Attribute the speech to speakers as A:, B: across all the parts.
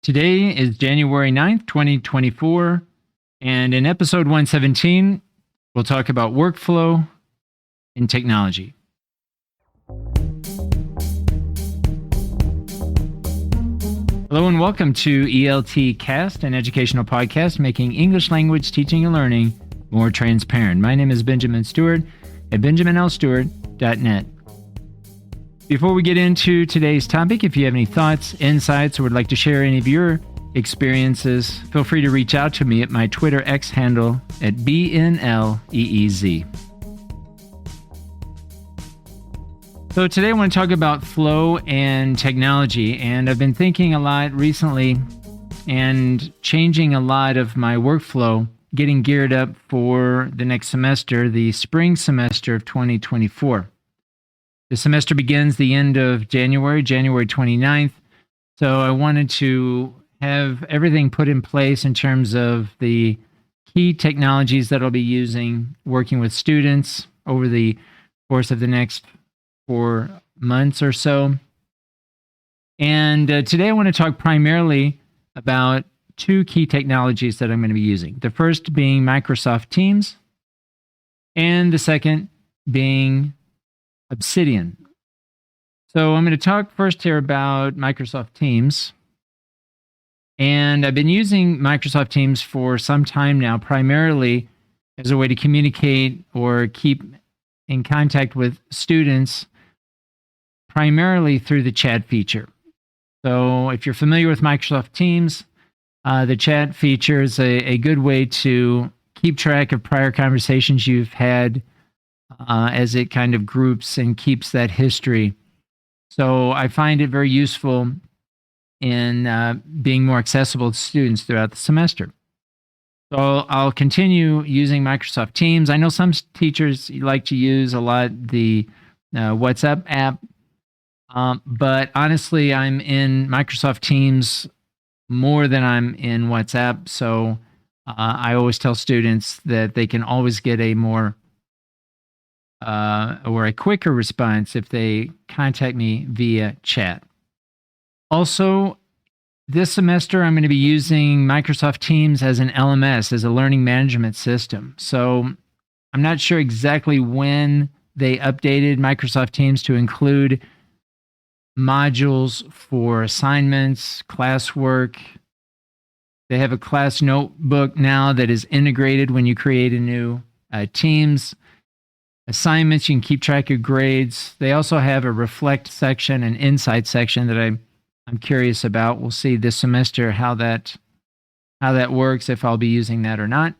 A: Today is January 9th, 2024, and in episode 117, we'll talk about workflow in technology. Hello and welcome to ELT Cast, an educational podcast making English language teaching and learning more transparent. My name is Benjamin Stewart at benjaminlstewart.net. Before we get into today's topic, if you have any thoughts, insights, or would like to share any of your experiences, feel free to reach out to me at my Twitter X handle at BNLEEZ. So today I want to talk about flow and technology, and I've been thinking a lot recently and changing a lot of my workflow, getting geared up for the next semester, the spring semester of 2024. The semester begins the end of January 29th. So I wanted to have everything put in place in terms of the key technologies that I'll be using, working with students over the course of the next 4 months or so. And today I want to talk primarily about 2 key technologies that I'm going to be using. The first being Microsoft Teams, and the second being Obsidian. So I'm going to talk first here about Microsoft Teams. And I've been using Microsoft Teams for some time now, primarily as a way to communicate or keep in contact with students, primarily through the chat feature. So if you're familiar with Microsoft Teams, the chat feature is a good way to keep track of prior conversations you've had, as it kind of groups and keeps that history. So I find it very useful in being more accessible to students throughout the semester. So I'll continue using Microsoft Teams. I know some teachers like to use a lot the WhatsApp app, but honestly, I'm in Microsoft Teams more than I'm in WhatsApp. So I always tell students that they can always get a more or a quicker response if they contact me via chat. Also, this semester I'm going to be using Microsoft Teams as an LMS, as a learning management system. So I'm not sure exactly when they updated Microsoft Teams to include modules for assignments, classwork. They have a class notebook now that is integrated when you create a new Teams assignments. You can keep track of grades. They also have a reflect section, an insight section that I'm curious about. We'll see this semester how that works, if I'll be using that or not.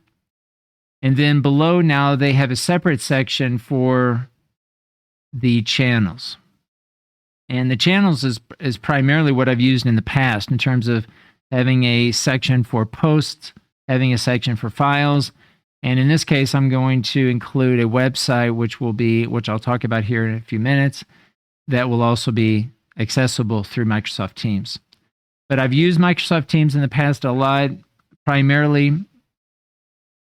A: And then below now they have a separate section for the channels. And the channels is primarily what I've used in the past in terms of having a section for posts, having a section for files. And in this case, I'm going to include a website, which I'll talk about here in a few minutes, that will also be accessible through Microsoft Teams. But I've used Microsoft Teams in the past a lot, primarily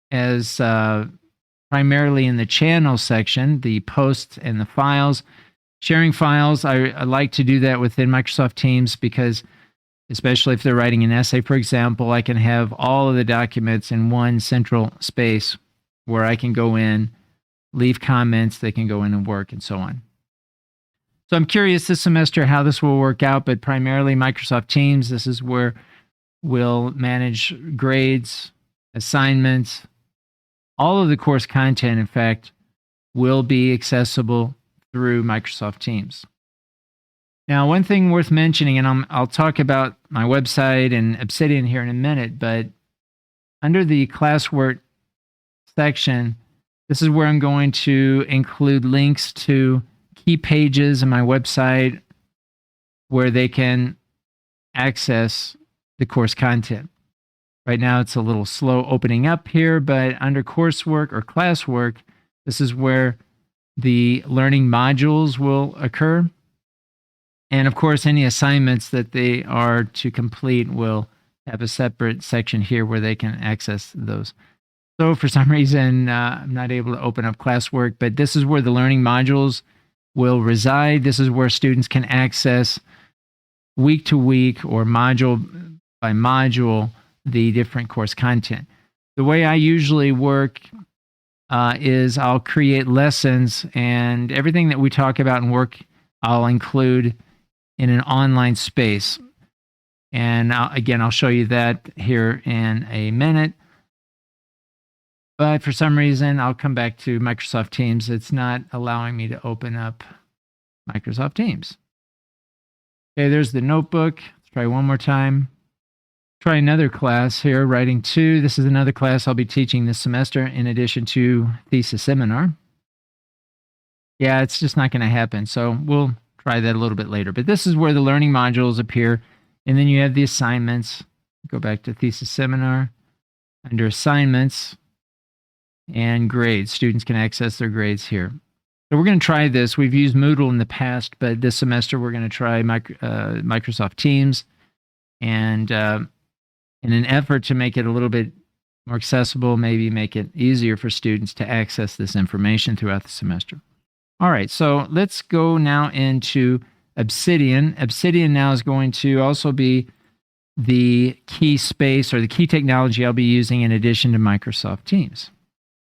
A: in the channel section, the posts and the files. Sharing files, I like to do that within Microsoft Teams because, especially if they're writing an essay, for example, I can have all of the documents in one central space where I can go in, leave comments, they can go in and work, and so on. So I'm curious this semester how this will work out, but primarily Microsoft Teams. This is where we'll manage grades, assignments. All of the course content, in fact, will be accessible through Microsoft Teams. Now, one thing worth mentioning, and I'll talk about my website and Obsidian here in a minute, but under the classwork section, this is where I'm going to include links to key pages in my website where they can access the course content. Right now, it's a little slow opening up here, but under coursework or classwork, this is where the learning modules will occur. And of course, any assignments that they are to complete will have a separate section here where they can access those. So for some reason, I'm not able to open up classwork, but this is where the learning modules will reside. This is where students can access week to week or module by module the different course content. The way I usually work is I'll create lessons, and everything that we talk about and work I'll include in an online space. And again, I'll show you that here in a minute. But for some reason, I'll come back to Microsoft Teams. It's not allowing me to open up Microsoft Teams. Okay, there's the notebook. Let's try one more time. Try another class here, Writing 2. This is another class I'll be teaching this semester in addition to thesis seminar. Yeah, it's just not going to happen. So we'll try that a little bit later. But this is where the learning modules appear. And then you have the assignments. Go back to thesis seminar. Under assignments and grades, students can access their grades here. So we're going to try this. We've used Moodle in the past, but this semester we're going to try Microsoft Teams. And in an effort to make it a little bit more accessible, maybe make it easier for students to access this information throughout the semester. All right, so let's go now into Obsidian. Obsidian now is going to also be the key space or the key technology I'll be using in addition to Microsoft Teams.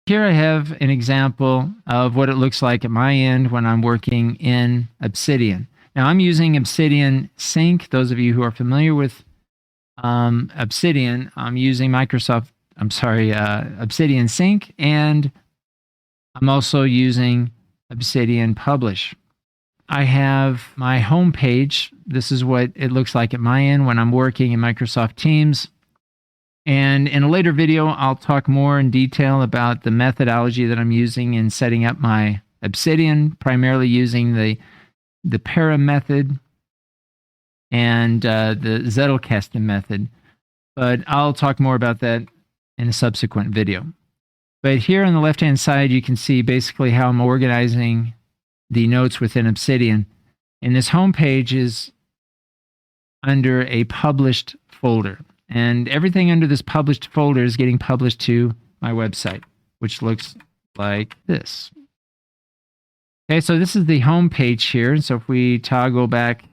A: Here I have an example of what it looks like at my end when I'm working in Obsidian. Now I'm using Obsidian Sync. Those of you who are familiar with Obsidian, I'm using Obsidian Sync, and I'm also using Obsidian Publish. I have my home page. This is what it looks like at my end when I'm working in Microsoft Teams. And in a later video, I'll talk more in detail about the methodology that I'm using in setting up my Obsidian, primarily using the para method and the Zettelkasten method. But I'll talk more about that in a subsequent video. But here on the left-hand side, you can see basically how I'm organizing the notes within Obsidian. And this home page is under a published folder. And everything under this published folder is getting published to my website, which looks like this. Okay, so this is the home page here. So if we toggle back,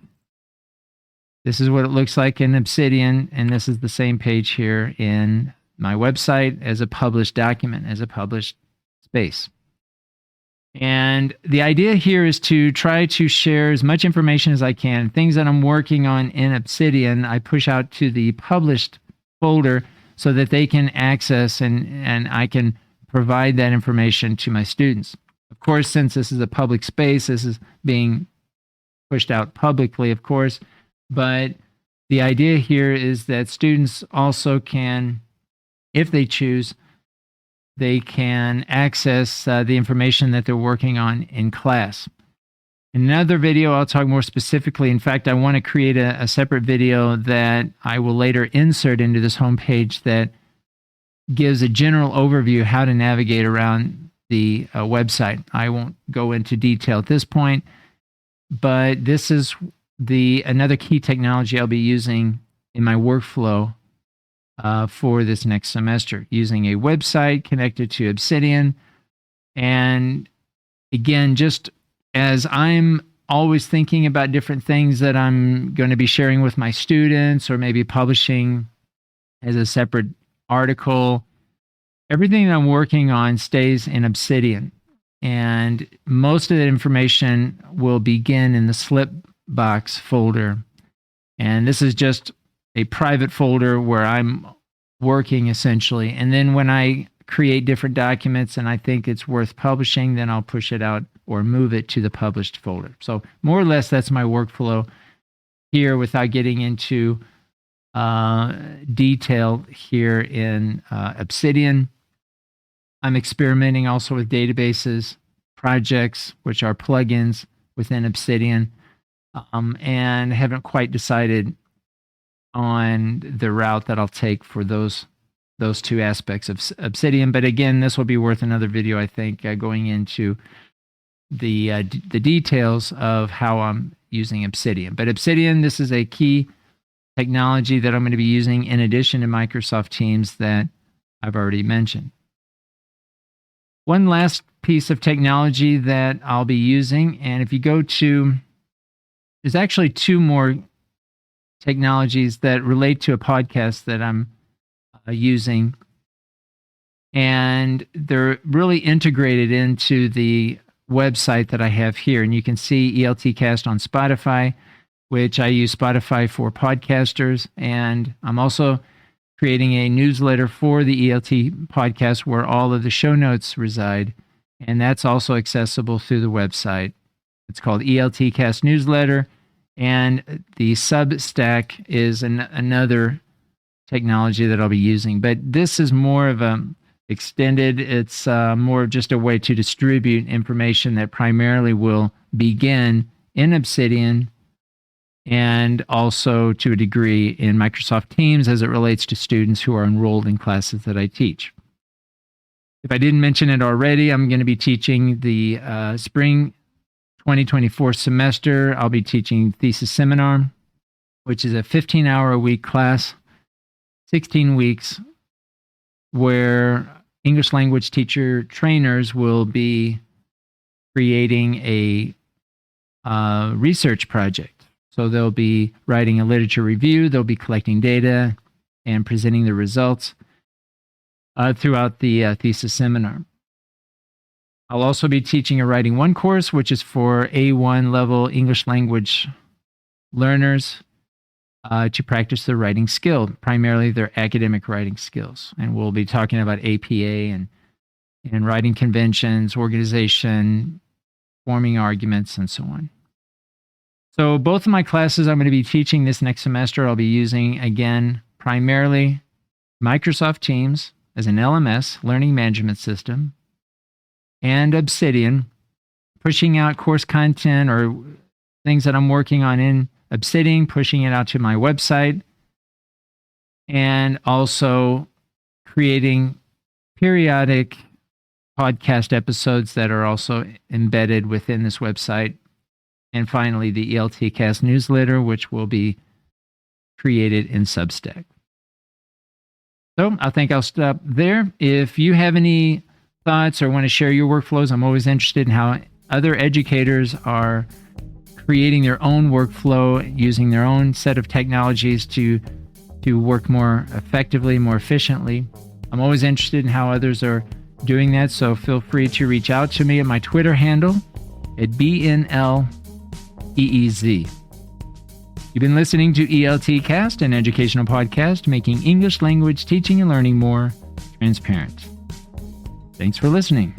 A: this is what it looks like in Obsidian, and this is the same page here in my website as a published document, as a published space. And the idea here is to try to share as much information as I can. Things that I'm working on in Obsidian, I push out to the published folder so that they can access and I can provide that information to my students. Of course, since this is a public space, this is being pushed out publicly, of course. But the idea here is that students also can, if they choose, they can access the information that they're working on in class. In another video, I'll talk more specifically. In fact, I want to create a separate video that I will later insert into this homepage that gives a general overview how to navigate around the website. I won't go into detail at this point, but this is another key technology I'll be using in my workflow for this next semester, using a website connected to Obsidian. And again, just as I'm always thinking about different things that I'm going to be sharing with my students or maybe publishing as a separate article, everything that I'm working on stays in Obsidian. And most of that information will begin in the Slipbox folder. And this is just a private folder where I'm working essentially. And then when I create different documents and I think it's worth publishing, then I'll push it out or move it to the published folder. So more or less, that's my workflow here without getting into detail here in Obsidian. I'm experimenting also with databases, projects, which are plugins within Obsidian, and haven't quite decided on the route that I'll take for those two aspects of Obsidian. But again, this will be worth another video, I think, going into the details of how I'm using Obsidian. But Obsidian, this is a key technology that I'm going to be using in addition to Microsoft Teams that I've already mentioned. One last piece of technology that I'll be using, and if you go to, there's actually two more technologies that relate to a podcast that I'm using. And they're really integrated into the website that I have here. And you can see ELT Cast on Spotify, which I use Spotify for podcasters. And I'm also creating a newsletter for the ELT podcast where all of the show notes reside. And that's also accessible through the website. It's called ELT Cast Newsletter. And the Substack is another technology that I'll be using. But this is more of a extended. It's more of just a way to distribute information that primarily will begin in Obsidian and also to a degree in Microsoft Teams as it relates to students who are enrolled in classes that I teach. If I didn't mention it already, I'm going to be teaching the spring 2024 semester. I'll be teaching Thesis Seminar, which is a 15-hour-a-week class, 16 weeks, where English language teacher trainers will be creating a research project. So they'll be writing a literature review, they'll be collecting data and presenting the results throughout the thesis seminar. I'll also be teaching a Writing 1 course, which is for A1 level English language learners to practice their writing skill, primarily their academic writing skills. And we'll be talking about APA and writing conventions, organization, forming arguments, and so on. So both of my classes I'm going to be teaching this next semester, I'll be using, again, primarily Microsoft Teams as an LMS, learning management system, and Obsidian, pushing out course content or things that I'm working on in Obsidian, pushing it out to my website, and also creating periodic podcast episodes that are also embedded within this website. And finally, the ELT Cast newsletter, which will be created in Substack. So I think I'll stop there. If you have any thoughts or want to share your workflows, I'm always interested in how other educators are creating their own workflow, using their own set of technologies to work more effectively, more efficiently. I'm always interested in how others are doing that, so feel free to reach out to me at my Twitter handle at BNLEEZ. You've been listening to ELT Cast, an educational podcast making English language teaching and learning more transparent. Thanks for listening.